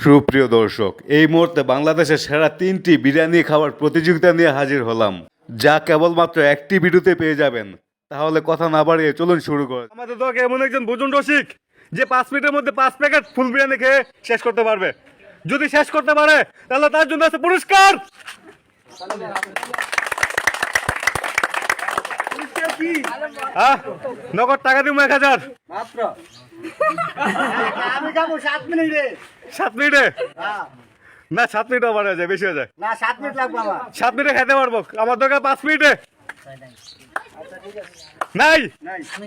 সুপ্রিয় দর্শক, এই মুহূর্তে বাংলাদেশের সেরা 3টি বিরিয়ানি খাওয়ার প্রতিযোগিতা নিয়ে হাজির হলাম, যা কেবলমাত্র একটি ভিডিওতে পেয়ে যাবেন। তাহলে কথা না বাড়িয়ে চলুন শুরু করি। আমাদের দলকে এমন একজন ভোজন রসিক যে 5 মিনিটের মধ্যে 5 প্যাকেট ফুল বিরিয়ানি খেয়ে শেষ করতে পারবে। যদি শেষ করতে পারে তাহলে তার জন্য আছে পুরস্কার। নগদ টাকা দিব 1000 মাত্র। আমি খাবো 7 মিনিটে। 7 মিনিটে না, 7 মিনিট ওভার হয়ে যায়, বেশি হয়ে যায়। না 7 মিনিট লাগবে আমার। 7 মিনিটে খেতে পারবো, আমার দরকার 5 মিনিটে। নাই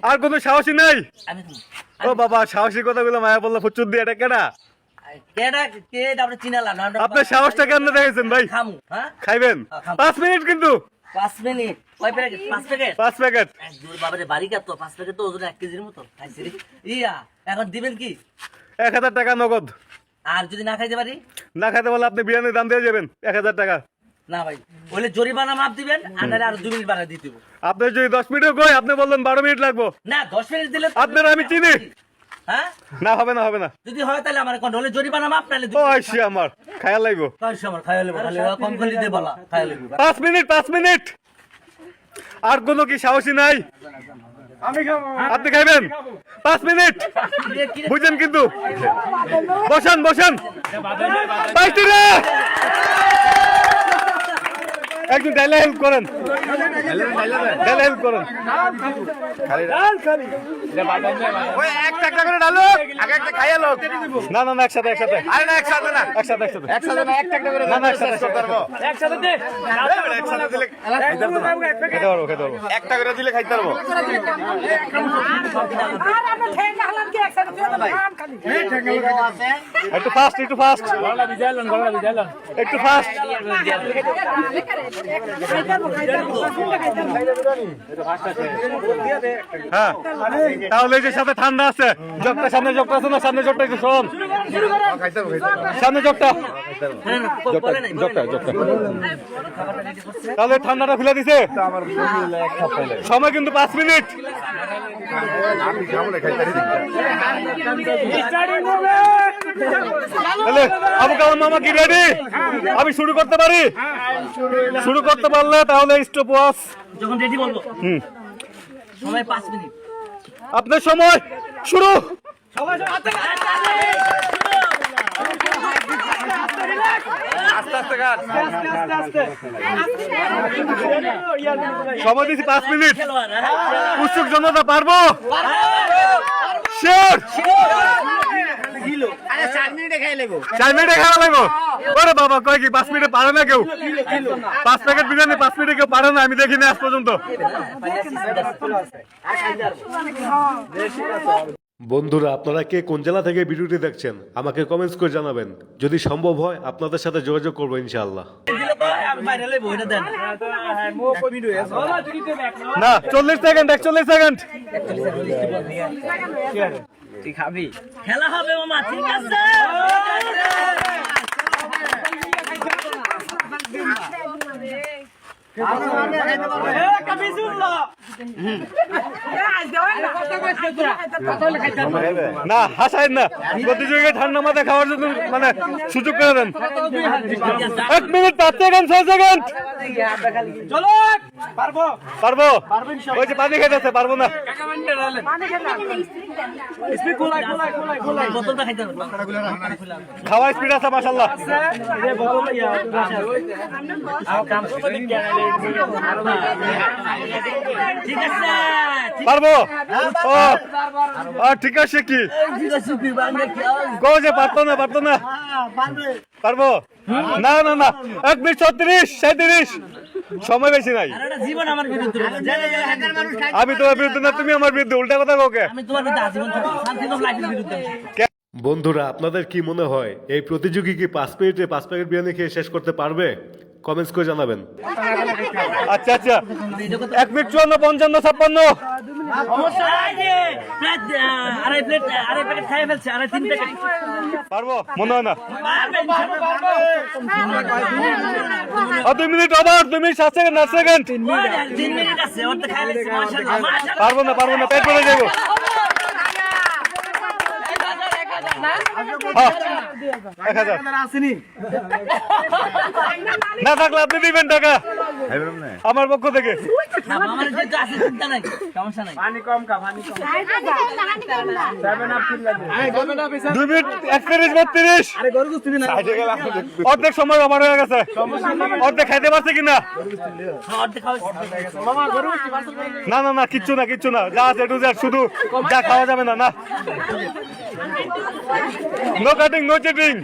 আর কোনো সাহসী নাই? ও বাবা, সাহসী কথাগুলো মায়া বললো ফুচুর দিয়ে, এটা কেডা? আপনার সাহসটা কেন দেখেছেন ভাই? খাইবেন 5 মিনিট কিন্তু 5 মিনিট। কয় প্যাকেট? 5 প্যাকেট। 5 প্যাকেট। দূর বাবারে বাড়ি কাট তো 5 প্যাকেট তো ওজন 1 কেজির মতো খাইছি রে। ইয়া এখন দিবেন কি? 1000 টাকা নগদ। আর যদি না খাইতে পারি? না খাইতে বলে আপনি বিরিয়ানির দাম দিয়ে যাবেন 1000 টাকা। না ভাই, বলে জরিমানা মাপ দিবেন, আনারে আর 2 মিনিট বাড়া দিতে হবে। আপনি যদি 10 মিনিটও কই, আপনি বললেন 12 মিনিট লাগবো। না 10 মিনিট দিলে আপনারা আমি চিনি। হ্যাঁ না হবে না, হবে না। যদি হয় তাহলে আমার কোন হলে জরিমানা মাপ নালে ও আইছি আমার খায়া লাগবো। কয়শ আমার খাইয়া লইব, খালি কম খালি দে বলা খাইয়া লইব। 5 মিনিট 5 মিনিট। আর কোনো কি সাহসী নাই? আমি খাবো। আপনি খাইবেন 5 মিনিট, বুঝছেন কিন্তু? বসেন বসেন। পাইছি রে, একজন ডাইলে হেল্প করেন, ডাইলে হেল্প করেন। ওই একটা করে ডালো, আগে একটা খাইয়া লোক। না না না, একসাথে একসাথে আরে না একসাথে না। একসাথে একসাথে একসাথে না, একটা করে না না, একসাথে করতে পারবো। একসাথে দে, একসাথে দিলে খেতে পারবো খেতে পারবো। একটা করে দিলে খাইতে পারবো। একটু ফাস্ট, একটু ফাস্ট, একটু ফাস্ট। হ্যাঁ, তাহলে এই যে সাথে ঠান্ডা আছে, জগটা সামনে, জগটা আছে না, সামনে জগটা একটু শোন, সামনে জগটা, জগটা জগটা। তাহলে ঠান্ডাটা খুলে দিছে, সময় কিন্তু 5 মিনিট। তাহলে আবু কালাম মামা কি রেডি? আমি শুরু করতে পারি? শুরু করতে পারলে তাহলে স্টপ ওয়াচ। যখন রেডি বলবো সময় 5 মিনিট। আপনার সময় শুরু। সময় দিচ্ছি 5 মিনিট। উৎসুক জনতা পারবো? শিওর? 4 মিনিটে খাই লেবো। 4 মিনিটে খাওয়া লাগবো? ওরে বাবা, কয় কি 5 মিনিটে পারে না কেউ? 5 প্যাকেট বিরিয়ানি 5 মিনিটে কেউ পারে না, আমি দেখিনি আজ পর্যন্ত। বন্ধুরা, আপনারা কে কোন জেলা থেকে ভিডিওটি দেখছেন আমাকে কমেন্টস করে জানাবেন। যদি সম্ভব হয় আপনাদের সাথে যোগাযোগ করবো ইনশাআল্লাহ। না, 40 সেকেন্ড, 41 সেকেন্ড। খেলা হবে মামা, ঠিক আছে? না হাসায় না, প্রতিযোগিতা ঠান্ডা মাথায় খাওয়ার জন্য মানে সুযোগ করে দেন। 1 মিনিট 5 সেকেন্ড 6 সেকেন্ড। চলো পারবো পারবো? ওই যে পানি খেতেছে, পারবো না। বোতলটা খাইতে হবে। খাওয়া স্পিড আছে মাশাআল্লাহ। ঠিক আছে পারবো? ও ঠিক আছে কি গো, যে পারতো না, পারতো না। পারবো? না না না, 1 মিনিট 36 37। সময় বেশি নাই। জীবন আমার বিরুদ্ধে, আমি তোমার বিরুদ্ধে না, তুমি আমার বিরুদ্ধে, উল্টা কথা কাউকে। আমি তোমার বিরুদ্ধে আজীবন শান্তিপূর্ণ লাইফের বিরুদ্ধে। বন্ধুরা, আপনাদের কি মনে হয় এই প্রতিযোগী কি 5 মিনিটে 5 প্যাকেট বিরিয়ানি খেয়ে শেষ করতে পারবে? কমেন্টস করে জানাবেন। আচ্ছা আচ্ছা, 1 মিনিট 54 55 56। আড়াই প্যাকেট খাই ফেলছে, 3 প্যাকেট পারবো মনে হয় না। 2 মিনিট আবার, 2 মিনিট 7 সেকেন্ড 8 সেকেন্ড। 3 মিনিট আছে, ওর তো খাই ফেলছে। মাশাআল্লাহ, পারবো না, পারবো না, পেট ভরে যাবো। হ্যাঁ, 1000 না থাকলে আপনি দিবেন টাকা আমার পক্ষ থেকে। না মামার যেটা আছে চিন্তা নাই সমস্যা নাই 2 মিনিট 31 32 অর্ধেক সময় আমার হয়ে গেছে, অর্ধেক খাইতে পারছে কিনা? অর্ধেক খাওয়া না না না কিচ্ছু না কিচ্ছু না, যা আছে টু জেড, শুধু যা খাওয়া যাবে না। না নো কাটিং নো চিটিং।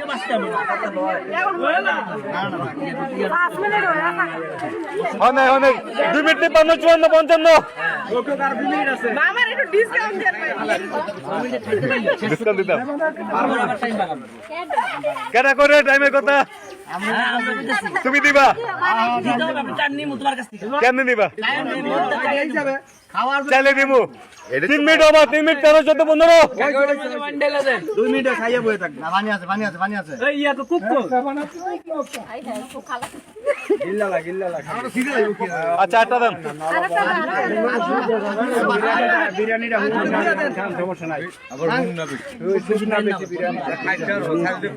অনেক অনেক 2 মিনিট 53 54 55 ডিসকাউন্ট দিতাম কেনা করে টাইমের কথা তুমি দিবা, কেমনি নিবা? চাইলে দিব 3 মিনিট হবে, 3 মিনিট 13 14 15 2 মিনিটে খাইয়ে বসে থাকবে। আচ্ছা একটা দেন। বিরিয়ানিটা সমস্যা নাই। আবার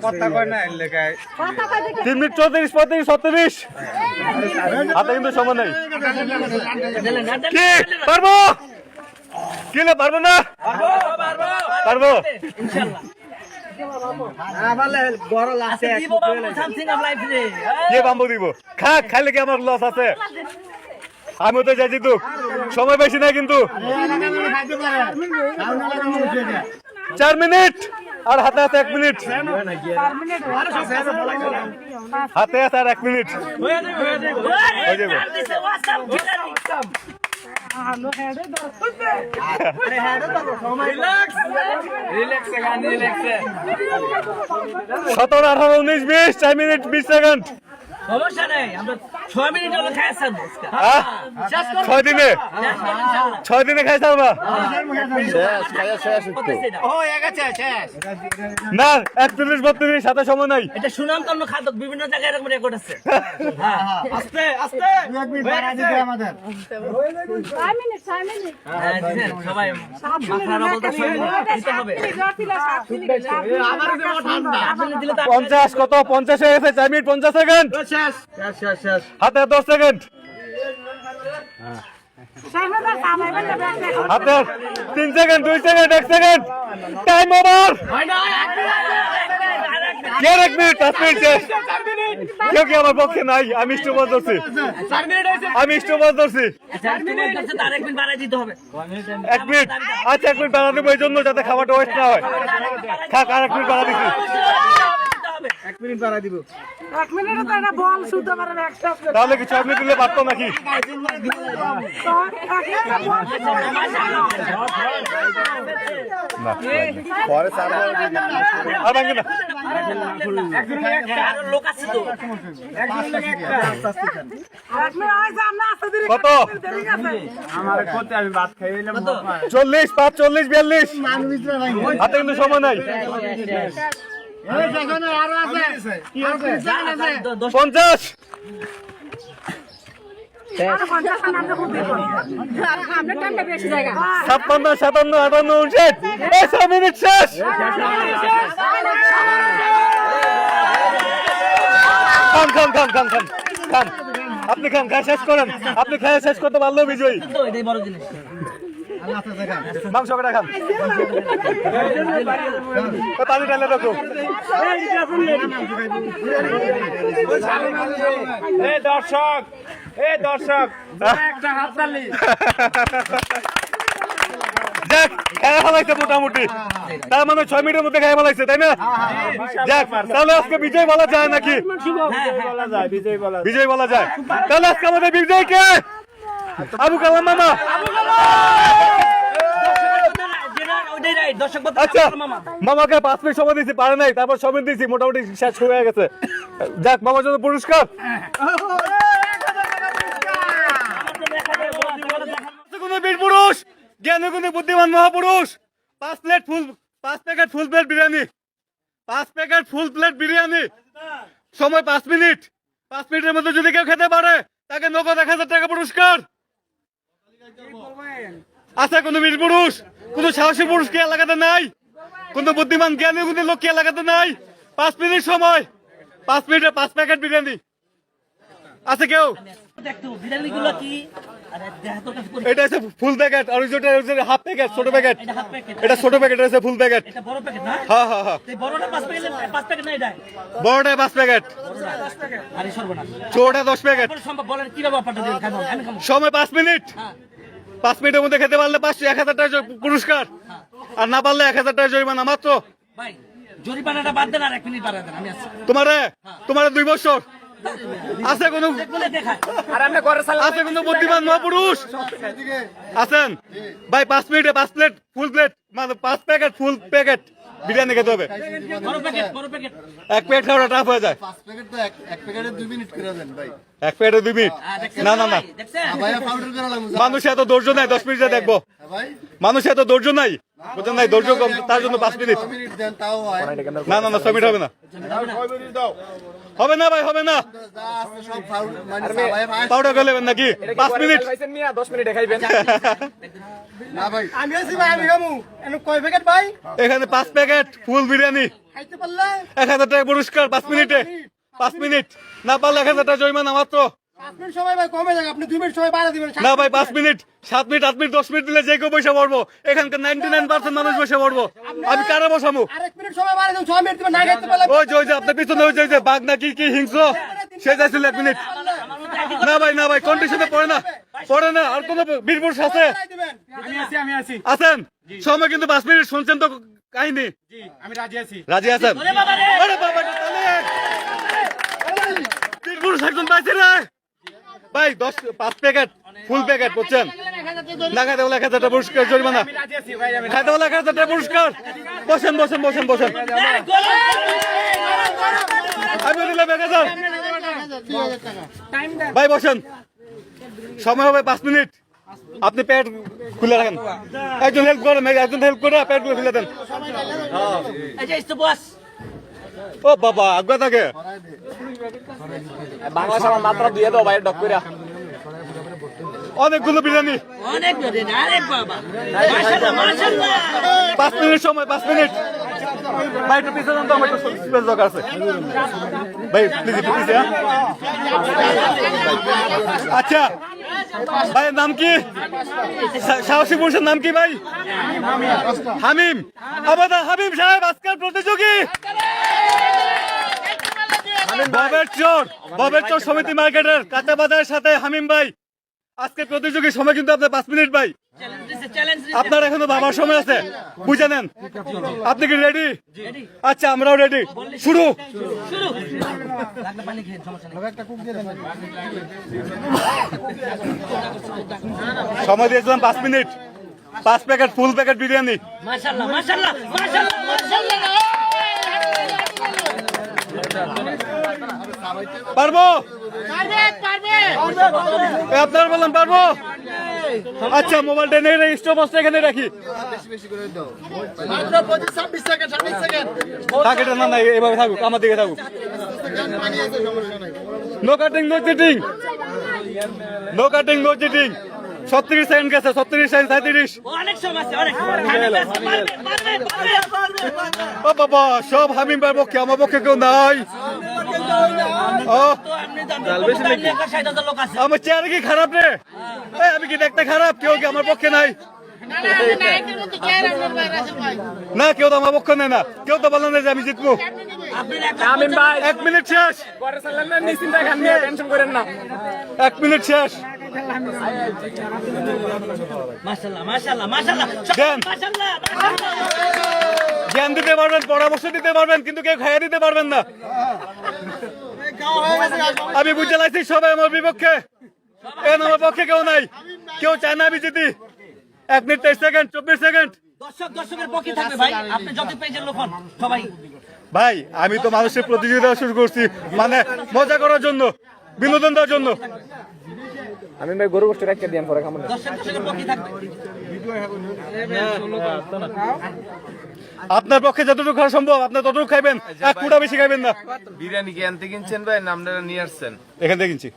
কথা কয় না এর লেখায় 3 মিনিট 34 35 36 হাতে কিন্তু সময় নাই। কি পারবো? কি না পারবো না? পারবো। কে বাম্বু দিব? খা, খাইলে কি আমার লস আছে? আমি তো যাচ্ছি তো, সময় বেশি না কিন্তু। 4 মিনিট আর হাতে আছে 1 মিনিট, হাতে আছে আর 1 মিনিট হয়ে যাবে। সতেরো 18 19 20 4 মিনিট 20 সেকেন্ড। সমস্যা নেই, আমরা 6 মিনিট হলো খাইছেন 6 দিনে 6 দিনে খাই সারবা না? 31 32 সাথে সময় নাই। এটা সুনাম তন্ন খাদক বিভিন্ন জায়গায় এরকম রেকর্ড আছে। আস্তে আস্তে সবাই মাখরারা বলতে দিতে হবে। 50 কত 50 হয়ে গেছে, 4 মিনিট 50 সেকেন্ড। হাতে 10 সেকেন্ড, হাতে 3 second 2 second 1 second. Time over. কে 1 মিনিট 5 মিনিট শেষ। কেউ কি আমার পক্ষে নাই? আমি স্টপজ ধরছি, আমি স্টপজ ধরছি। 4 মিনিট আছে, তার 1 মিনিট বাড়াই দিতে হবে। 1 মিনিট আচ্ছা 1 মিনিট বাড়া দেবো এই জন্য যাতে খাবারটা ওয়েস্ট না হয়। খাক, আর 1 মিনিট বাড়া দিচ্ছি। 1 মিনিট বাড়া দিব। তাহলে কি 6 মিনিট দিলে পারতো নাকি? আর ভাঙে না। আরো লোক আছে তো। কত? আমার করতে আমি ভাত খাইয়ে নিলাম। 40 5 40 42 হাতে কিন্তু সময় নাই। 50 56 57 58 59 6 মিনিট শেষ। খান খান খান খান খান খান, আপনি খান, খাই শেষ করেন। আপনি খাই শেষ করতে পারলেও বিজয়ী। তো এটাই বড় জিনিস। মাংস কটা খান, পানি ঢালে রাখো। দর্শক একটা হাততালি। যাক, খেয়ে ফেলাইছে মোটামুটি, তার মানে 6 মিনিটের মধ্যে খেয়ে ফেলাইছে, তাই না? যাক, তাহলে আজকে বিজয় বলা যায় নাকি? বিজয় বলা যায়। তাহলে আজকে আমাদের বিজয় কে? আবু কালাম মামা। আচ্ছা, মামাকে 5 মিনিট সময় দিয়েছি, পারে নাই, তারপর সময় দিয়েছি, মোটামুটি শেষ হয়ে গেছে। যাক, মামার জন্য পুরস্কার। বীর পুরুষ, জ্ঞানী বুদ্ধিমান মহাপুরুষ, 5 packet full plate biryani, 5 packet full plate biryani, সময় 5 মিনিট। 5 মিনিটের মধ্যে যদি কেউ খেতে পারে তাকে নগদ 1000 টাকা পুরস্কার। আছে কোনো বীর পুরুষ, কোনো সাহসী পুরুষ কি এলাকাতে নাই? কোন বুদ্ধিমান জ্ঞানী গুণী লোক কি এলাকাতে নাই? 5 মিনিট সময়, 5 মিনিটে 5 প্যাকেট বিরিয়ানি আছে কেউ? দেখতো বিরিয়ানি গুলো কি আরে দেখ তো কাছে এটা আছে ফুল প্যাকেট আর ওইটা হাফ প্যাকেট, ছোট প্যাকেট। এটা হাফ প্যাকেট, এটা ছোট প্যাকেট আছে, ফুল প্যাকেট। এটা বড় প্যাকেট না? হ্যাঁ হ্যাঁ হ্যাঁ, এই বড়টা 5 প্যাকেট না এটা? বড়টায় 5 প্যাকেট, আরে সর্বনাশ, ছোটটা 10 প্যাকেট। কোন সম্ভব বলেন কিভাবে অফারটা দিবেন? খাবো আমি খাবো। সময় 5 মিনিট। হ্যাঁ 5 মিনিটের মধ্যে খেতে পারলে 1000 টাকা পুরস্কার, আর না পারলে 1000 টাকা জরিমানা মাত্র। ভাই জরিমানাটা বাদ দেন আর 1 মিনিট বাড়া দেন, আমি আছি। তোমারে 2 বছর আছে কোন বলে দেখায় আছে কোন বুদ্ধিমান মহাপুরুষ আছেন? ভাই 5 মিনিটে 5 প্লেট ফুল প্লেট, মানে 5 প্যাকেট ফুল প্যাকেট বিরিয়ানি খেতে হবে। বড় প্যাকেট, বড় প্যাকেট। এক প্লেট খাওয়া টাফ হয়ে যায়। 5 প্যাকেট তো এক প্যাকেটে 2 মিনিট করে দেন ভাই। এক প্লেটে 2 মিনিট? দেখছেন না না না, ভাই, দেখছেন? ভাই পাউডার করে লাগবে মানুষ এত ধৈর্য নাই 10 মিনিটে দেখবো। ভাই। মানুষ এত ধৈর্য নাই, বুঝলেন নাই? ধৈর্য কম, তার জন্য 5 মিনিট। 2 মিনিট দেন তাও হয়। না না না, 6 মিনিট হবে না, হবে না ভাই, হবে না। যা আছে সব পাউডার মানে ভাই ভাই। পাউডার করে নেবেন নাকি? 5 মিনিট। না ভাই। আমি আছি ভাই, আমি খামু। এনে কয় প্যাকেট ভাই? এখানে 5 প্যাকেট ফুল বিরিয়ানি, খাইতে পারলে 1000 টাকা পুরস্কার 5 মিনিটে। 5 মিনিট না পারলে 1000 টাকা জরিমানা মাত্র। 5 মিনিট সময় ভাই কমে যাক, আপনি 2 মিনিট সময় বাড়া দিবেন। না ভাই 5 মিনিট, 7 মিনিট, 8 মিনিট, 10 মিনিট দিলে যে কেউ পয়সা পড়বো। এখানকার 99% মানুষ পয়সা পড়বো। আমি কারা বসামো? আর 1 মিনিট সময় বাড়া দিবেন, 6 মিনিট দিবেন, না খাইতে পারলে ওই যে আপনার পিছনে ওই যে বাঘ না কি কি হিংস্র, সে যাইছিল 1 মিনিট। না ভাই না ভাই, কন্ডিশনে পড়ে না, পড়ে না। আর কোন বীরপুরুষ আছে? বাড়াই দিবেন। আমি আছি আছেন? সময় কিন্তু 5 মিনিট, শুনছেন তো কাহিনী? জি আমি রাজি আছি। রাজি আছেন? ওরে বাবা রে! আরে বাবা রে, তাহলে বীরপুরুষ একজন পাইছে রে ভাই। 5 প্যাকেট ফুল প্যাকেট, বুঝছেন? না খাইতে বলে 1000 টাকা পুরস্কার জরিমানা, আমি রাজি আছি ভাই। আমি খাইতে বলে 1000 টাকা পুরস্কার। বসেন বসেন বসেন বসেন, এই গরম আমি দিলাম 1000। টাইম দেন। ভাই বসেন, সময় হবে 5 মিনিট। আপনি প্যাড খুলে রাখেন, একজন হেল্প করেন, একজন হেল্প করে প্যাড গুলো খুলে দেন। এই যে ইস্তো বস। ও বাবা আজ্ঞা থাকে। বাংলা সাবান মাত্র দিয়ে দাও ভাই ডক কইরা। অনেকগুলো বিরিয়ানি, অনেক ধরে আরে বাবা মাশাআল্লাহ মাশাআল্লাহ 5 মিনিট সময়, 5 মিনিট। ভাই একটু পিছিয়ে যান তো, আমার একটু স্পেস দরকার আছে। ভাই প্লিজ একটু পিছিয়ে। আচ্ছা ভাইয়ের নাম কি? সাহসী পুরুষের নাম কি ভাই? হামিম। আমাদের হামিম সাহেব আজকের প্রতিযোগী ববের চোর সমিতি মার্কেটের কাঁচা বাজারের সাথে হামিম ভাই আজকের প্রতিযোগী। সময় কিন্তু আপনার 5 মিনিট ভাই। চ্যালেঞ্জ আপনার এখনো বাবার সময় আছে, বুঝে নেন। আপনি কি রেডি? আচ্ছা আমরাও রেডি, শুরু। শুরু লাগলে পানি খেয়ে সমস্যা নেই সময় দিয়েছিলাম 5 মিনিট। 5 প্যাকেট ফুল প্যাকেট বিরিয়ানি। মাশাআল্লাহ মাশাআল্লাহ মাশাআল্লাহ মাশাআল্লাহ পারবো? আপনার বললাম পারবো। আচ্ছা মোবাইলটা নিয়ে স্টপ বক্সটা এখানে রাখি। বেশি বেশি করে দাও। মাত্র 25 সেকেন্ড, 26 সেকেন্ড। থাকে না, না এভাবে থাকুক, আমার দিকে থাকুক। পানি আছে সমস্যা নাই। No cutting no cheating, no cutting no cheating. 36 second গেছে, 36 সেকেন্ড, 37। অনেক সময় আছে অনেক ও বাবা, সব হামিম ভাইয়ের পক্ষে, আমার পক্ষে কেউ নাই। ও লোক আছে আমার চেহারা কি খারাপ রে? এই, আমি কি দেখতে খারাপ? কেউ কি আমার পক্ষে নাই? না কেউ তো আমার পক্ষে নেই না। কেউ তো বললেন না যে আমি জিতবো। আমিন ভাই 1 মিনিট শেষ, পরে চালান না, নিশ্চিন্তে খান নিয়ে টেনশন করেন না। 1 মিনিট শেষ। মাশাআল্লাহ মাশাআল্লাহ মাশাআল্লাহ দেন। মাশাআল্লাহ জ্ঞান দিতে পারবেন, পরামর্শ দিতে পারবেন, কিন্তু কেউ খাইয়ে দিতে পারবেন না। আমি বুঝতে লাগছি সবাই আমার বিপক্ষে, এখন আমার পক্ষে কেউ নাই। কেউ চায় না আমি জিতি। 1 মিনিট 23 সেকেন্ড, 24 সেকেন্ড। দর্শকের পক্ষে থাকবে ভাই, আপনি যত পেজের লোক হন সবাই ভাই আমি তো মানুষের প্রতিযোগিতা শুরু করছি, মানে মজা করার জন্য, বিনোদন দেওয়ার জন্য। আমিন ভাই গরু গোষ্ঠী রাখতে দিয়েন পরে খামুন। দর্শকের পক্ষে থাকবে আপনার পক্ষে যতটুকু খাওয়া সম্ভব আপনি ততটুকু খাইবেন, 1 ফুটা বেশি খাইবেন না। বিরিয়ানি কি আনতে কিনছেন ভাই, নামটা নিয়ে আসছেন? এখান থেকে কিনছি।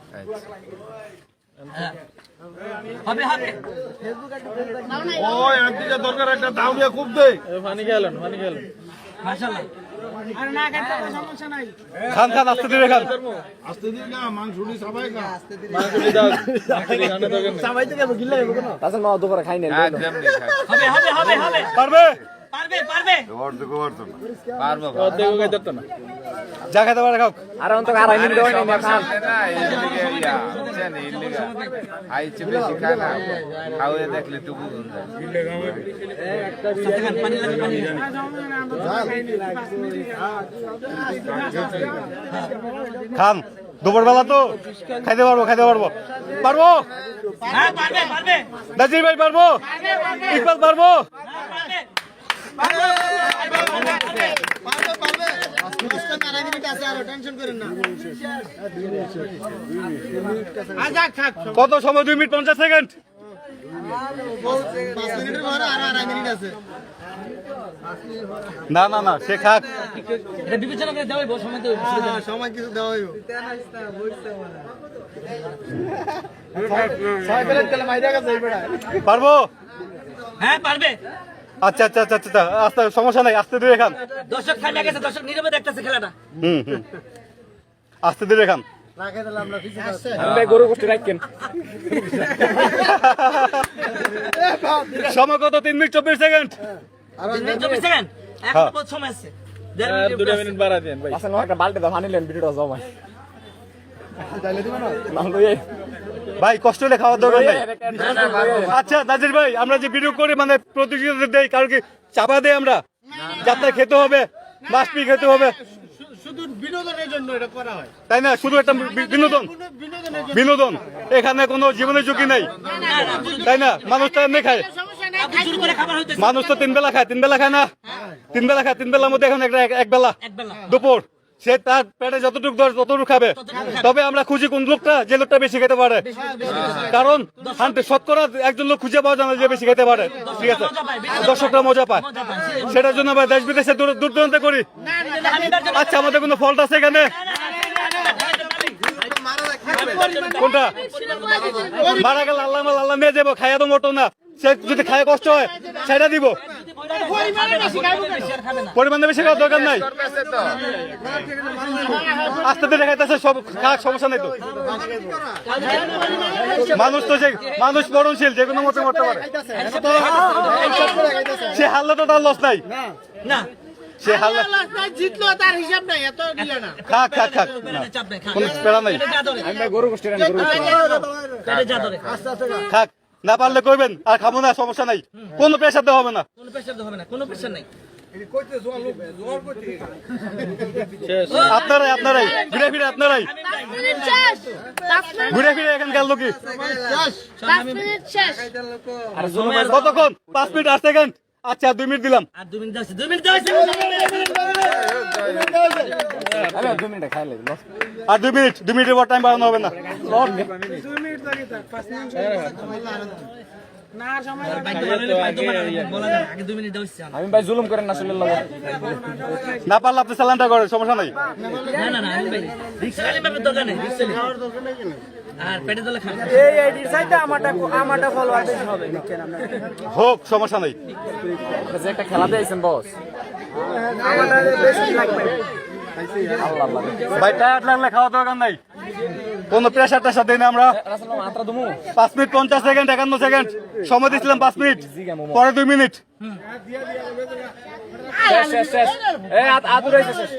হবে হবে ওই একদিকে দরকার একটা দাও দিয়ে খুব দে মাশাআল্লাহ খান খান আস্তে ধীরে খান। আস্তে দিন না মাংসুলি সবাই খা তাছাড়া মা দুপুরে খাই নেন হবে হবে হবে হবে পারবে পারবে পারবে যা খেতে পারে খাও। আর অন্তত আড়াই মিনিট হয় না খান পানি লাগে পানি খান দুপুরবেলা তো খাইতে পারবো পারবো হ্যাঁ পারবে পারবে নাজির ভাই পারবো, ইকবাল পারবো। পারবে আড়াই মিনিট আছে, আরো টেনশন করেন না। কত সময়? 2 মিনিট 50 সেকেন্ড। 5 মিনিটের পরে আরো আড়াই মিনিট আছে। না না না, সে খাক। এটা বিবেচনা করে দেওয়াই সময় তো সময় কিছু দেওয়া হইব। পারবো? হ্যাঁ পারবে আচ্ছা আচ্ছা আচ্ছা আচ্ছা, আস্তে, সমস্যা নাই, আস্তে ধীরে খান। দর্শক থামে গেছে, দর্শক নীরবে দেখতেছে খেলাটা। হুম, আস্তে ধীরে খান। আমি ভাই গরু গোষ্ঠী রাখেন সময় কত? 3 মিনিট 24 সেকেন্ড। 24 সেকেন্ড এখন বহুত সময় আছে। 2 মিনিট বাড়া দেন ভাই। আচ্ছা একটা বালতি দাও, পানি লেন, ভিডিওটা জমাই ভাই কষ্ট হলে খাওয়ার দরকার নাই। আচ্ছা নাজির ভাই, আমরা যে ভিডিও করি মানে প্রতিযোগিতা দেই, কারণ কি চাপা দেই আমরা, যাত্রা খেতে হবে, মাছপি খেতে হবে, শুধু বিনোদনের জন্য এটা করা হয়। তাই না? শুধু একটা বিনোদন, এখানে কোনো জীবনের ঝুঁকি নাই, তাই না? মানুষ তো এমনি খায়, আপনি জোর করে খাবার হইতেছে মানুষ তো 3 বেলা খায়, 3 বেলা খায় না? 3 বেলা খায়, 3 বেলার মধ্যে এখন একটা এক বেলা একবেলা দুপুর, সে তার পেটে যতটুকু দরকার ততটুকু খাবে। তবে আমরা খুঁজি কোন লোকটা, যে লোকটা বেশি খেতে পারে, কারণ শতকরা একজন লোক খুঁজে পাওয়া যায় না যে বেশি খেতে পারে, ঠিক আছে? দর্শকরা মজা পায়, সেটার জন্য আমরা দেশ বিদেশে দূর দূরান্ত করি। আচ্ছা, আমাদের কোনো ফল্ট আছে এখানে? কোনটা? মারা গেল আল্লাহ আল্লাহ নিয়ে যাবো, খাইয়া তো মতো না, সে যদি খায় কষ্ট হয় সেটা দিব, পরিমাণে বেশি খাওয়ার দরকার নাই। আস্তে ধীরে খাইতেছে, সব খাওয়ার সমস্যা নেই তো। মানুষ তো মানুষ মরণশীল, যে কোনো মতে মরতে পারে। সে হারলে তো তার লস নাই, না সে হারলে জিতলো তার হিসাব নাই, এত দিলে না। খাক খাক খাক, চাপ নাই খা কোনো প্যারা নাই, আমি ভাই গরু গোষ্ঠী রাখেন পেটে যা ধরে খাক। না পারলে কইবেন, আর খাবো না, সমস্যা নাই, কোনো প্রেশার দেওয়া হবে না। কোনো প্রেসার হবে না, কোনো প্রেসার নাই। আপনারাই ঘুরে ফিরে আপনারাই ঘুরে ফিরে এখানকার লোকই। কতক্ষণ? 5 মিনিট 8 সেকেন্ড। আচ্ছা 2 মিনিট দিলাম। আর 2 মিনিট আছে, 2 মিনিট আছে। আরে 2 মিনিট খাইলে লস আর 2 মিনিটের পর টাইম বাড়ানো হবে না। আগে 2 মিনিট দাও। আমি ভাই জুলুম করেন না শুনলে লাগো না পারলে আপনি সালানটা করেন, সমস্যা নাই। না না না, আমি ভাই রিক্সা খালি ব্যাপার দরকার নেই, রিক্সা নেই। আর পেটে দলে খান। হোক, সমস্যা নাই। যে একটা খেলা দিয়েছেন বস আল্লাহ আল্লাহ ভাই টায়ার্ড লাগলে খাওয়া দরকার নাই, কোনো প্রেশার টেশার দিই না আমরা। রাসূল মাত্রা দমু 5 মিনিট 50 সেকেন্ড 51 সেকেন্ড সময় দিয়েছিলাম, 5 মিনিট পরে 2 মিনিট। শেষ শেষ শেষ এই আদুর হইছে শেষ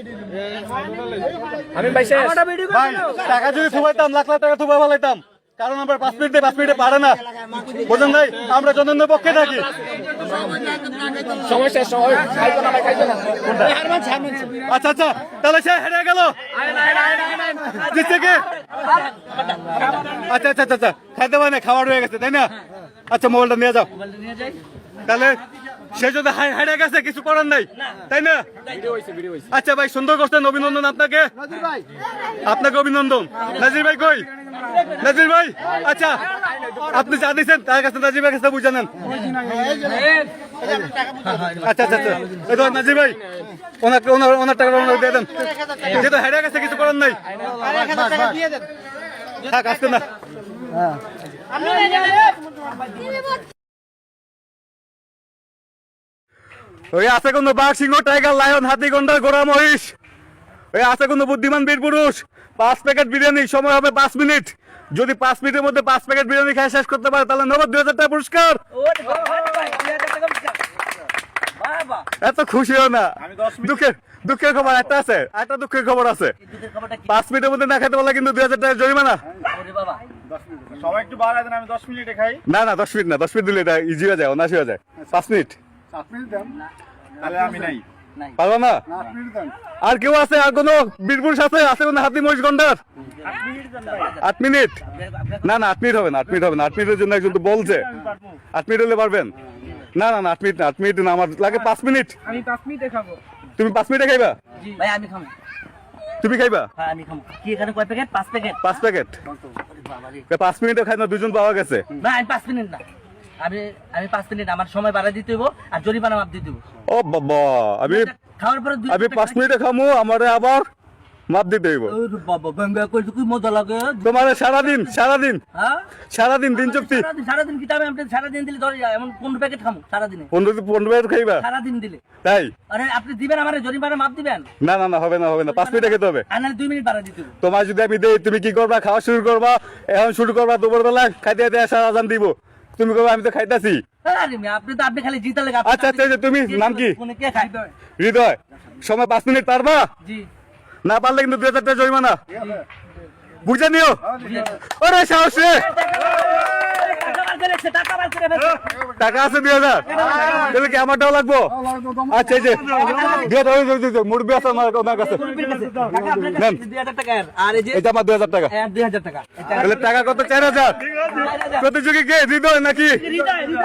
আমি ভাই শেষ ভাই টাকা যদি থুবাইতাম, লাখ লাখ টাকা থুবা ফেলাইতাম, কারণ আমরা 5 মিনিটে পারে না, বুঝলেন ভাই? আমরা জনগণের পক্ষে থাকি। সময় শেষ সময় খাইতো না ভাই, খাইতো না আচ্ছা আচ্ছা, তাহলে সে হেরে গেল, জিতছে কে? আচ্ছা আচ্ছা আচ্ছা, খাইতে পারে না, খাওয়ার হয়ে গেছে, তাই না? আচ্ছা মোবাইলটা নিয়ে যাও। মোবাইলটা নিয়ে যাই। তাহলে সে যদি হেরে গেছে, কিছু করার নাই, তাই না? আচ্ছা ভাই, সুন্দর করছেন, অভিনন্দন আপনাকে, আপনাকে অভিনন্দন। নাজির ভাই কই? নাজির ভাই, আচ্ছা আপনি যা দিচ্ছেন তার কাছে, নাজির ভাই কাছে বুঝে নেন। আচ্ছা আচ্ছা আচ্ছা, এই তো নাজির ভাই, ওনার টাকা দিয়ে দেন, যেহেতু হেরে গেছে, কিছু করার নাই। থাক, আসতে না। ওই আছে কোনো বাঘ, সিংহ, টাইগার, লায়ন, হাতি, গন্ডার, ঘোড়া, মহিষ, ওই আছে কোনো বুদ্ধিমান বীর পুরুষ। 5 প্যাকেট বিরিয়ানি, সময় হবে 5 মিনিট। যদি 5 মিনিটের মধ্যে 5 প্যাকেট বিরিয়ানি খাই শেষ করতে পারে তাহলে নগদ 2000 টাকা পুরস্কার। এত খুশিও না, দুঃখের খবর একটা আছে, একটা দুঃখের খবর আছে। 5 মিনিটের মধ্যে না খেতে পারলে কিন্তু 2000 টাকা জরিমানা। সবাই একটু বাড়ায় দেন, আমি 10 মিনিটে খাই। না 10 মিনিট না, 10 মিনিট দিলে এটা ইজি হয়ে যায়, অনায়াসী হয়ে যায়। 5 মিনিট তাহলে আমি নাই। পারবো না? আর কেউ আছে? আর কোনো বীর পুরুষ আছে? আছে কোনো হাতি, মহিষ, গন্ডার? 8 মিনিট না 8 মিনিট হবে না, 8 মিনিট হবে না। 8 মিনিটের জন্য একজন তো বলছে 8 মিনিট হলে পারবেন। না 8 মিনিট না, 8 মিনিট না, আমার লাগে 5 মিনিট। আমি 5 মিনিটে খাবো। তুমি 5 মিনিটে খাইবা? ভাই আমি খাবো। তুমি খাইবা? হ্যাঁ আমি খাবো। কি এখানে কয় প্যাকেট? 5 প্যাকেট। 5 প্যাকেট। 5 মিনিটে খাই না, দুজন পাওয়া গেছে। না আমি 5 মিনিট না, আমি 5 মিনিট, আমার সময় বাড়া দিতে হইব আর জরিমানা মাপ দিতে হইব। ও বাবা, খাওয়ার পরে আমি 5 মিনিটে খামু, আমারে আবার মাপ দিতে হইব। বাবা বেঙ্গা কই কি মজা লাগে তোমার সারাদিন হ্যাঁ সারাদিন দিন চুক্তি। সারাদিন কি দামে আপনি সারাদিন দিলে ধরে এমন 15 প্যাকেট খামু সারাদিনে। 15 মিনিট খাইবা সারাদিন দিলে? তাই? আরে আপনি দিবেন আমারে জরিমানা মাপ দিবেন? না হবে না 5 মিনিটে খেতে হবে। আর নাহলে 2 মিনিট বাড়া দিতে হবে। তোমার যদি আমি দেই তুমি কি করবা? খাওয়া শুরু করবা, এখন শুরু করবা দুপুর বেলা, খাইতে খাইতে আসার আজান দিব, তুমি করবা আমি তো খাইতাছি। আরে মিয়া আপনি খালি জিতা লাগে। আচ্ছা তুমি নাম কি? কোনে কে খাই? হৃদয়, সময় 5 মিনিট পারবা? জি। না পারলে কিন্তু 2000 টাকা জরিমানা, বুঝে নিও। ওরে সাহস রে, টাকা আছে 2000, তাহলে কি আমারটাও লাগবো? আচ্ছা এই যে মুরব্বী আছে আমার কাছে, নেন। এটা আমার 2000 টাকা। তাহলে টাকা কত? 4000। প্রতিযোগী কে? হৃদয় নাকি?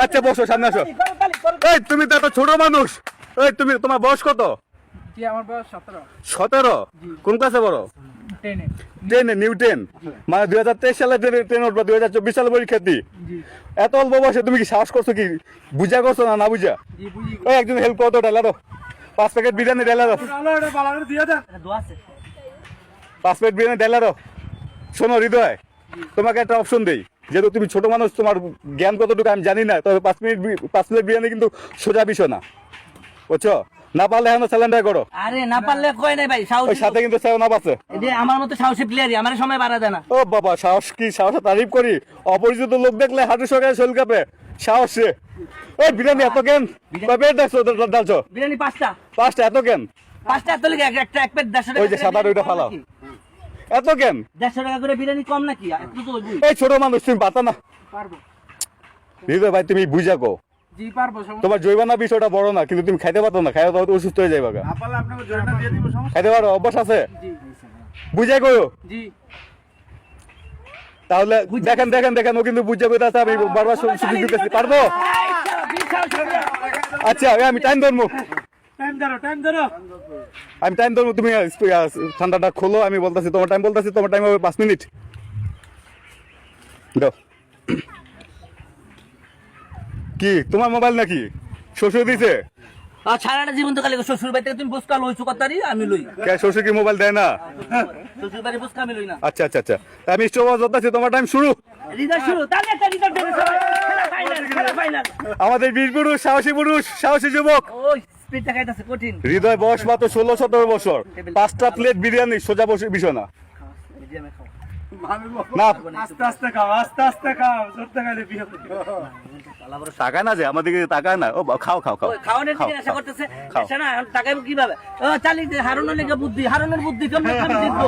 আচ্ছা বসো, সামনে আসো। এই তুমি তো এত ছোট মানুষ, এই তোমার বয়স কত? জি আমার বয়স 17। কোন ক্লাসে পড়ো? 10 নিউ 10, মানে 2023 সালে 10 উঠবা, 2024 সালে পরীক্ষা দি। এত অল্প বয়সে তুমি কি সাহস করছো? কি বুঝা করছো না বুঝা? ওই একজন হেল্প করো তো, ডালারো 5 প্যাকেট বিরিয়ানি ডালারো। 5 প্যাকেট বিরিয়ানি ডালারো। শোনো হৃদয়, তোমাকে একটা অপশন দেই, যেহেতু তুমি ছোট মানুষ, তোমার জ্ঞান কতটুকু আমি জানি না, তবে 5 প্লেট বিরিয়ানি কিন্তু সোজা বিষয় না, বুঝছো? না পারলে এখন স্যালেন্ডার করো। আরে না পারলে কয় নাই ভাই, ওই সাথে কিন্তু সেও না আছে। এই আমার মতো সাহসী প্লেয়ারই, আমার সময় বাড়া দেয় না। ও বাবা, সাহস কি? সাহসে তারিফ করি, অপরিচিত লোক দেখলে হাঁটু সকালে শৈল কাঁপে। সাহস রে। ওই বিরিয়ানি এত কেন? কয় প্লেট ডালছো? বিরিয়ানি 5টা। 5টা এত কেন? 5টা এত লিখে একটা এক প্লেট 150 টাকা। ওই যে সাদা ওইটা ফালাও, এত কেন? 150 টাকা করে বিরিয়ানি কম নাকি? একটু তো বুঝি। এই ছোট মানুষ, তুমি পাতা না। পারবো। হৃদয় ভাই তুমি বুঝা কো, জি পারবো। তোমার জৈবানা বিষয়টা বড় না, কিন্তু তুমি খাইতে পারতো না, খাইতে পারতো অসুস্থ হয়ে যাবে। না পারলে আপনাকে জরিমানা দিয়ে দিব, সমস্যা। খাইতে পারো, অভ্যাস আছে, জি বুঝাই কো। জি। তাহলে দেখেন ও কিন্তু বুঝা কইতা আছে, আমি বারবার সুযোগ দিতেছি। পারবো? আচ্ছা আমি টাইম ধরবো, তুমি ঠান্ডাটা খোলো, আমি বলতেছি তোমার টাইম, তোমার টাইম হবে 5 মিনিট। দাও। কি তোমার মোবাইল নাকি? শ্বশুর দিছে? আর সারাটা জীবন তো খালি শ্বশুর বাড়ি থেকে তুমি বুঝকা লইছো কথারি আমি লই। কে শ্বশুর কি মোবাইল দেয় না? শ্বশুর বাড়ি বুঝকা আমি লই না। আচ্ছা আমি স্টপ করতেছি, তোমার টাইম শুরু। রিজাল্ট শুরু, তাহলে একটা রিজাল্ট দেবে সবাই। খেলা ফাইনাল। আমাদের বীর পুরুষ, সাহসী যুবক। ওই স্পিড দেখাইতাছে কঠিন। হৃদয় বয়স মাত্র 16-17 বছর, 5টা প্লেট বিরিয়ানি সোজা বসে বিষয় না। মিডিয়ামে খাও। না আস্তে খাও, জোরতে খাইলে বিয়ে করতে। তাকায় না, যে আমাদেরকে তাকায় না। ও খাও ওই খাওয়ানোর দিকে আশা করতেছে। এসে না টাকায় কিভাবে? ও চালি হারানোর লেগে বুদ্ধি, হারানোর বুদ্ধি কেমন আমি দেখবো?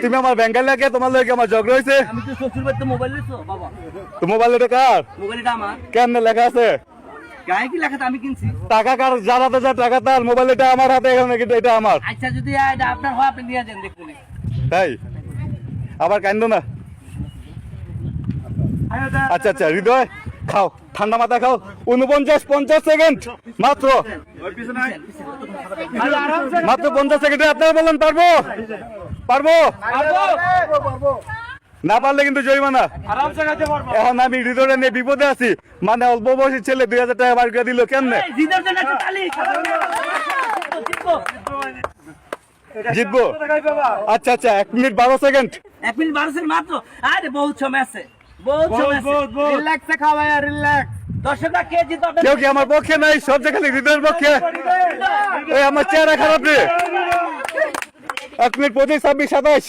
তুমি আমার ব্যাংকার লাগে, তোমার লাগে আমার ঝগড়া হয়েছে। আমি তো শ্বশুর বাড়িতে মোবাইল লইছো বাবা। তো মোবাইল এটা কার? মোবাইলটা আমার। কেমনে লেখা আছে? গায়ে কি লেখাটা আমি কিনছি। টাকা কার? যারাতে যা টাকা তার। মোবাইল এটা আমার হাতে, এখানে এটা আমার। আচ্ছা যদি এটা আপনার হয় আপনি নিয়ে যান দেখুন। তাই আবার কান্দো না। আচ্ছা হৃদয় খাও, ঠান্ডা মাথা খাও। 49-50 সেকেন্ড মাত্র, মাত্র 50 সেকেন্ডে আপনারা বলেন পারবো? না পারলে কিন্তু জরিমানা। এখন আমি হৃদয় নিয়ে বিপদে আছি, মানে অল্প বয়সী ছেলে 2000 টাকা বার করে দিল কেমনে? জিতবো আচ্ছা আচ্ছা 1 মিনিট 12 সেকেন্ড 1 মিনিট 12 সেকেন্ড মাত্র। আরে বহুত সময় আছে, বহুত সময় আছে। রিল্যাক্সে খাওয়া রিল্যাক্স। দর্শকরা কে জিতবে? কেউ কি আমার পক্ষে নাই, সব জায়গায় হৃদয়ের পক্ষে। এই আমার চেহারা খারাপ রে। 1 মিনিট 25 26 27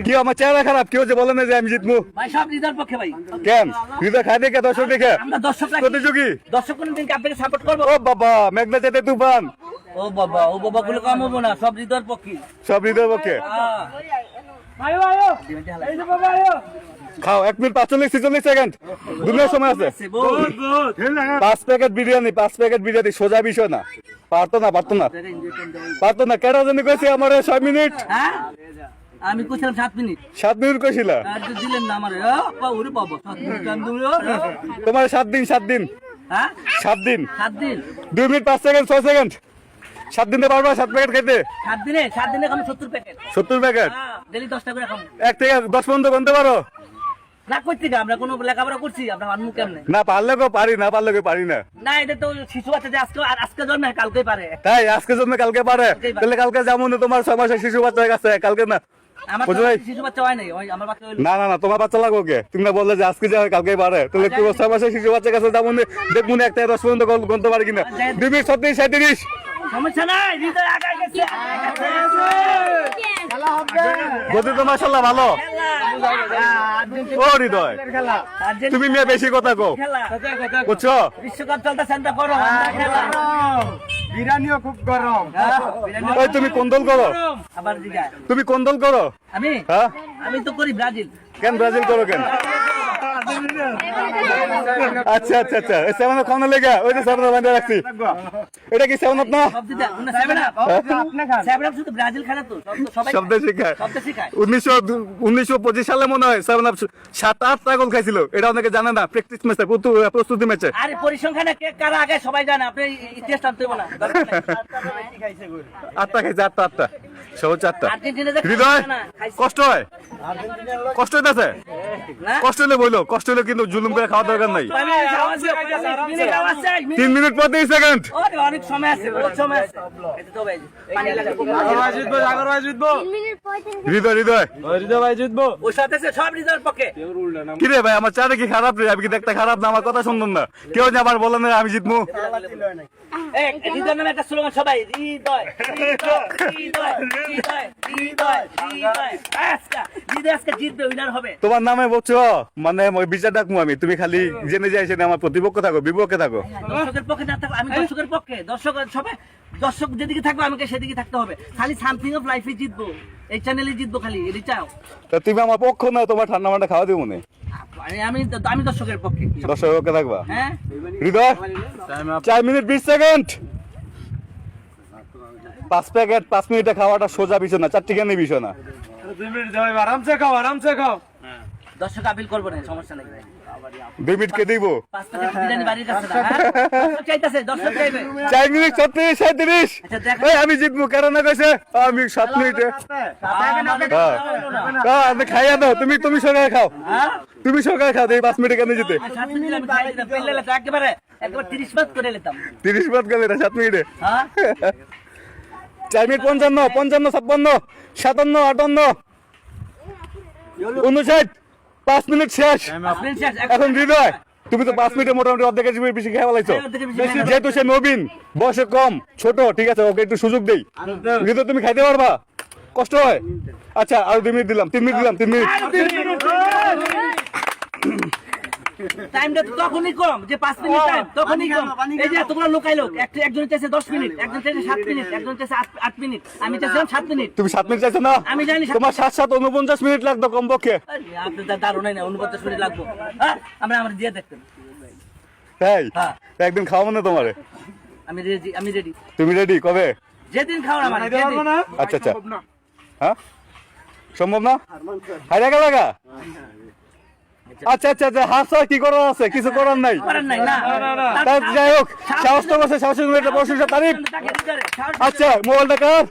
কি আমার চেহারা খারাপ? কেউ যে বলে না যে আমি জিতবো। ভাই সব হৃদয়ের পক্ষে ভাই। কেন হৃদয় খাই দেখে দর্শক দেখে আমরা দর্শকরা প্রতিযোগী। দর্শক কোন দিনকে আপনাকে সাপোর্ট করবো। ও বাবা মেঘনা যেতে তুফান, ও বাবা গুলো কম হবো না, সব হৃদয়ের পক্ষে। সব হৃদয়ের পক্ষে। খাও 1 মিনিট 45 46 সেকেন্ড, দুনিয়ার সময় আছে। 5 প্যাকেট বিরিয়ানি, 5 প্যাকেট বিরিয়ানি সোজা বিষয় না। পারতো না কেডা জানি কইছে আমারে 6 মিনিট। হ্যাঁ আমি কইছিলাম 7 মিনিট। 7 মিনিট কইছিলা, আর তো দিলেন না আমারে। ওরে বাবা 7 মিনিট টাইম দিল। তোমার 7 দিন হ্যাঁ 7 দিন 7 দিন 2 মিনিট 5 সেকেন্ড 6 সেকেন্ড। 7 দিনে পারবা 7 প্যাকেট খাইতে? 7 দিনে আমি 70 প্যাকেট। 70 প্যাকেট ডেলি 10 টা করে খাবো। 1 থেকে 10 পর্যন্ত গুনতে পারো? না করতে আমরা কোনো লেখাপড়া করছি, আমরা আনমু কেমনে? না পারলে কেউ পারি, না পারলে কেউ পারি না। না এটা তো শিশু বাচ্চা যে আজকে জন্মে কালকেই পারে। তাই আজকে জন্য কালকে পারে, তাহলে কালকে যেমন তোমার 6 মাসের শিশু বাচ্চা হয়ে গেছে, কালকে না। আমার বুঝো তো ভাই? শিশু বাচ্চা হয় নাই, ওই আমার বাচ্চা হইলো। না না না তোমার বাচ্চা লাগো কে? তুমি না বললে যে আজকে যা হয় কালকেই পারে, তাহলে কি 6 মাসের শিশু বাচ্চা কাছে যেমন দেখুন 1 থেকে 10 পর্যন্ত গুনতে পারি কিনা। 2 মিনিট 36 37 সমস্যা নাই, হৃদয় আগায় গেছে। গতি তো মাশাআল্লাহ ভালো। ও হৃদয় তুমি মেয়ে বেশি কথা কও, খেলা বুঝছো? বিশ্বকাপ চলতেছে না, বড় খেলা। বিরিয়ানিও খুব গরম। ওই তুমি কোন দল করো? আবার জিগায় তুমি কোন দল করো? আমি হ্যাঁ আমি তো করি ব্রাজিল। কেন ব্রাজিল করো কেন? আচ্ছা আচ্ছা আচ্ছা এই 7 আপ খাওয়ানো লেগে ওই যে 7 আপ বানিয়ে রাখছি। এটা কি 7 আপ না? সব দিতে না 7 আপ। 7 আপ শুধু ব্রাজিল খেলা তো, সবাই শব্দ শিখায়। শব্দ শিখায়। 1925 সালে মনে হয় 7 আপ 7-8টা গোল খাইছিল। এটা অনেকে জানে না, প্র্যাকটিস ম্যাচে প্রস্তুতি ম্যাচে। আরে পরিসংখ্যানে কে কারা আগে সবাই জানে, আপনি ইতিহাস টানতে হবে না। 8টা খাইছে 8টা সহজ 8টা। আর্জেন্টিনা যে হৃদয় খাইছে না, খাইছে। কষ্ট হয়, কষ্ট হইতেছে। না? কষ্ট হলে বইলো, কষ্ট হলে কিন্তু জুলুম করে খাওয়া দরকার নাই। আমি আওয়াজ মিনিট আওয়াজ চাই। 3 মিনিট 35 সেকেন্ড। ওরে অনেক সময় আছে, বহুত সময় আছে। এটা তো ভাই পানি লাগা। হৃদয় হৃদয় ওর সাথে আছে সব হৃদয়ের পক্ষে। কি রে ভাই আমার চাটা কি খারাপ রে? আমি কি দেখতে খারাপ না? আমার কথা শুনলাম না কেউ, যে আবার বলেন না আমি জিতবো। এই হৃদয় নামে একটা স্লোগান সবাই, হৃদয় হৃদয় হৃদয় হৃদয় হৃদয় হৃদয়। হৃদয় আজকে জিতবে, উইনার হবে। তোমার নামে বলছো মানে ওই বিচার ডাকবো আমি, তুমি খালি জেনে যাই সেটা আমার প্রতিপক্ষ থাকো, বিপক্ষে থাকো। দর্শকের পক্ষে না থাকবো, আমি দর্শকের পক্ষে। দর্শক যেদিকে থাকবে আমাকে সেদিকে থাকতে হবে। খালি সামথিং অফ লাইফে জিতবো, এই চ্যানেলে জিতবো, খালি এটি চাও। তা তুমি আমার পক্ষ না, তোমার ঠান্ডা মান্ডা খাওয়া দিব মনে। আমি দর্শকের পক্ষে। দর্শককে থাকবা। হ্যাঁ হৃদয় 4 মিনিট 20 সেকেন্ড। 5 প্যাকেট 5 মিনিটে খাওয়াটা সোজা বিষয় না, 4টি কেন বিষয় না। দর্শক আপিল করবো না, সমস্যা নেই। 2 মিনিট কে দিব? 5 প্যাকেট বিরিয়ানি বাড়ির কাছে না, হ্যাঁ? দর্শক চাইতেছে, দর্শক চাইবে। 4 মিনিট 36 37। আচ্ছা দেখো, এই আমি জিতবো কেন না কইছে? আমি 7 মিনিটে। হ্যাঁ আপনি খাইয়া দাও, তুমি সরকার খাও, হ্যাঁ তুমি সরকার খাও, এই 5 মিনিটে কেন জিতে? 7 মিনিট আমি খাই দিতাম, পেলে লেতাম, একেবারে 30 বাদ করে নিতাম। 30 বাদ গেলে না 7 মিনিটে। হ্যাঁ 4 মিনিট 55 55 56 57 58 59 5 মিনিট শেষ। প্রিন্সেস এখন হৃদয় তুমি তো 5 মিনিটে মোটামুটি অর্ধেকের বেশি খেয়ে ফেলাইছো। যেহেতু সে নবীন, বয়সে কম, ছোট, ঠিক আছে ওকে একটু সুযোগ দেই। হৃদয় তুমি খাইতে পারবা? কষ্ট হয়? আচ্ছা আর 2 মিনিট দিলাম, 3 মিনিট দিলাম, 3 মিনিট। টাইমটা তো তখনই কম, যে 5 মিনিট টাইম তখনই কম। এই যে এতগুলো লোকাইলো, একজন চাইছে 10 মিনিট, একজন চাইছে 7 মিনিট, একজন চাইছে 8 মিনিট, আমি চাইছিলাম 7 মিনিট। তুমি 7 মিনিট চাইছো না? আমি জানি 7 তোমার 7 49 মিনিট লাগতো কমপক্ষে। আপনি দারুণ না, 49 মিনিট লাগবো। হ্যাঁ আমার দিয়ে দেখতেন। তাই হ্যাঁ। একদিন খাওয়াবো না তোমারে। আমি রেডি। তুমি রেডি কবে? যেদিন খাওয়া আমার আচ্ছা আচ্ছা হ্যাঁ সম্ভব না? হাইরা গেলাগা? আচ্ছা আচ্ছা আচ্ছা হাসা কি করার আছে? কিছু করার নাই। করার নাই না। তা যাই হোক সাহস তো বসে, সাহসের জন্য একটা প্রশংসা তারিফ। আচ্ছা মোবাইলটা কার?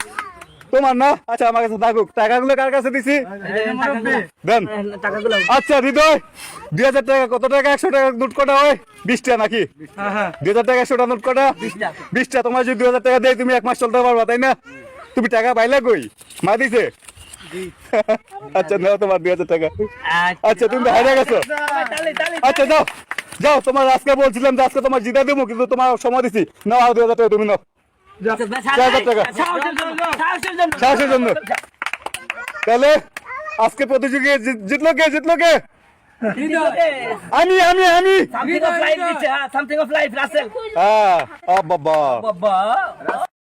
তোমার না? আচ্ছা আমার কাছে থাকুক। টাকাগুলো কার কাছে দিছি? দেন। টাকাগুলো আচ্ছা হৃদয় 2000 টাকা কত টাকা? 100 টাকা নোট কটা হয়? 20টা নাকি? 2000 টাকা 100টা নোট কটা? 20টা। তোমার যদি 2000 টাকা দেয় তুমি 1 মাস চলতে পারবা তাই না? তুমি টাকা পাইলা কই মা দিছে আচ্ছা নাও তোমার 2000 টাকা আচ্ছা তুমি তো হারিয়ে গেছো তালি তালি আচ্ছা যাও যাও তোমার আজকে বলছিলাম যে আজকে তোমার জিতা দেবো কিন্তু তোমার সময় দিছি নাও আর 2000 টাকা তুমি নাও 4000 টাকা। সাহসের জন্য তাহলে আজকে প্রতিযোগী জিতলো কে আমি সামথিং অফ লাইফ দিচ্ছে, হ্যাঁ সামথিং অফ লাইফ রাসেল হ্যাঁ বাবা বাবা